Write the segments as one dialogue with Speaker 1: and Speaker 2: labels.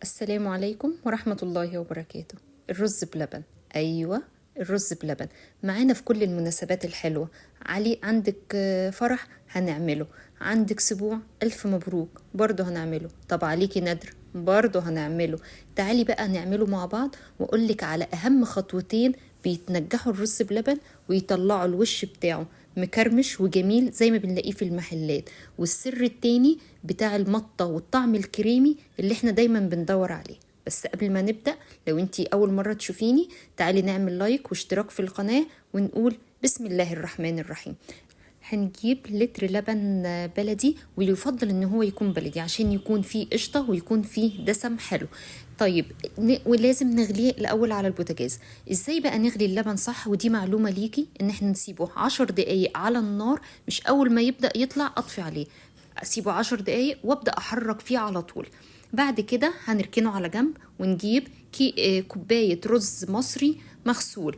Speaker 1: السلام عليكم ورحمة الله وبركاته. الرز بلبن، أيوة الرز بلبن معانا في كل المناسبات الحلوة. علي عندك فرح هنعمله، عندك سبوع ألف مبروك برضو هنعمله، طب عليكي ندر برضو هنعمله. تعالي بقى نعمله مع بعض وأقولك على أهم خطوتين بيتنجحوا الرز بلبن ويطلعوا الوش بتاعه مكرمش وجميل زي ما بنلاقيه في المحلات، والسر التاني بتاع المطة والطعم الكريمي اللي احنا دايما بندور عليه. بس قبل ما نبدأ، لو انتي أول مرة تشوفيني تعالي نعمل لايك واشتراك في القناة ونقول بسم الله الرحمن الرحيم. هنجيب لتر لبن بلدي، ويفضل ان هو يكون بلدي عشان يكون فيه قشطة ويكون فيه دسم حلو. طيب ولازم نغليه الاول على البوتاجاز. ازاي بقى نغلي اللبن صح؟ ودي معلومة ليكي، ان احنا نسيبه 10 دقايق على النار، مش اول ما يبدأ يطلع اطفي عليه، اسيبه 10 دقايق وابدأ احرك فيه على طول. بعد كده هنركنه على جنب ونجيب كوباية رز مصري مغسول.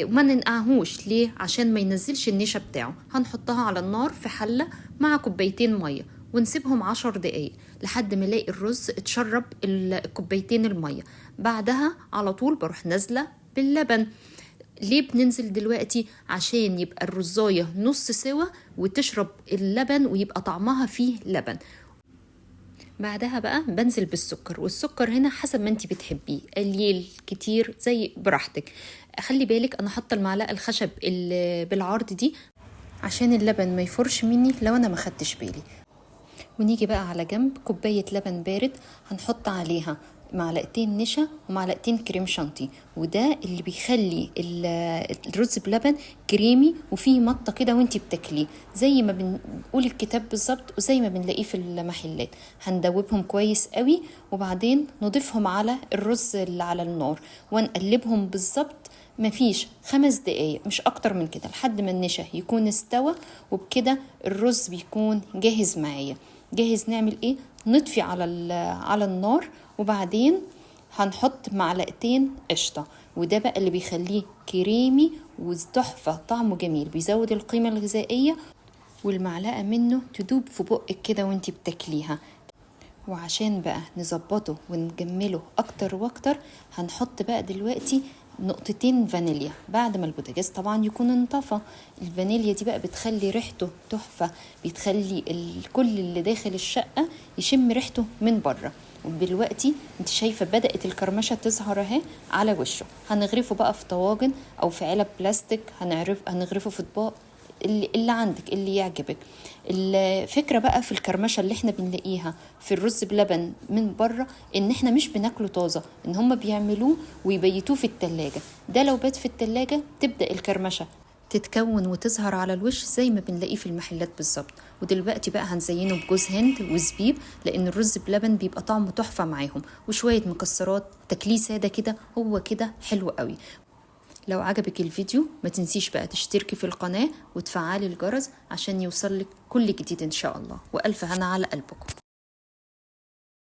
Speaker 1: وما ننقعهوش ليه؟ عشان ما ينزلش النشا بتاعه. هنحطها على النار في حلة مع كوبايتين مية ونسيبهم 10 دقايق لحد ما نلاقي الرز اتشرب الكوبايتين المية. بعدها على طول بروح نازلة باللبن. ليه بننزل دلوقتي؟ عشان يبقى الرزاية نص سوا وتشرب اللبن ويبقى طعمها فيه لبن. بعدها بقى بنزل بالسكر، والسكر هنا حسب ما انتي بتحبيه، قليل كتير زي براحتك. خلي بالك انا حاطه المعلقه الخشب اللي بالعرض دي عشان اللبن ما يفرش مني لو انا ما خدتش بالي. ونيجي بقى على جنب كوبايه لبن بارد، هنحط عليها معلقتين نشا ومعلقتين كريم شانتي، وده اللي بيخلي الرز بلبن كريمي وفيه مطه كده وانتي بتاكليه زي ما بنقول الكتاب بالظبط وزي ما بنلاقيه في المحلات. هندوبهم كويس قوي وبعدين نضيفهم على الرز اللي على النار ونقلبهم بالظبط مفيش 5 دقايق، مش اكتر من كده، لحد ما النشا يكون استوى. وبكده الرز بيكون جاهز معايا. جاهز نعمل ايه؟ نطفي على النار، وبعدين هنحط معلقتين قشطة، وده بقى اللي بيخليه كريمي وتحفة، طعمه جميل، بيزود القيمة الغذائية، والمعلقة منه تدوب في بقك كده وانتي بتاكليها. وعشان بقى نظبطه ونجمله اكتر واكتر، هنحط بقى دلوقتي نقطتين فانيليا بعد ما البوتاجاز طبعا يكون انطفى. الفانيليا دي بقى بتخلي ريحته تحفة، بتخلي كل اللي داخل الشقة يشم ريحته من بره. ودلوقتي انت شايفة بدأت الكرمشة تظهر اهي على وشه. هنغرفه بقى في طواجن او في علب بلاستيك، هنغرفه في اطباق اللي عندك اللي يعجبك. الفكرة بقى في الكرمشة اللي احنا بنلاقيها في الرز بلبن من بره، ان احنا مش بناكله طازة، ان هم بيعملوه ويبيتوه في التلاجة. ده لو بات في التلاجة تبدأ الكرمشة تتكون وتظهر على الوش زي ما بنلاقيه في المحلات بالظبط. ودلوقتي بقى هنزينه بجوز هند وزبيب، لان الرز بلبن بيبقى طعمه تحفة معاهم، وشوية مكسرات تاكليه سادة كده، هو كده حلو قوي. لو عجبك الفيديو ما تنسيش بقى تشتركي في القناة وتفعلي الجرس عشان يوصلك كل جديد ان شاء الله. والف هنا على قلبكم.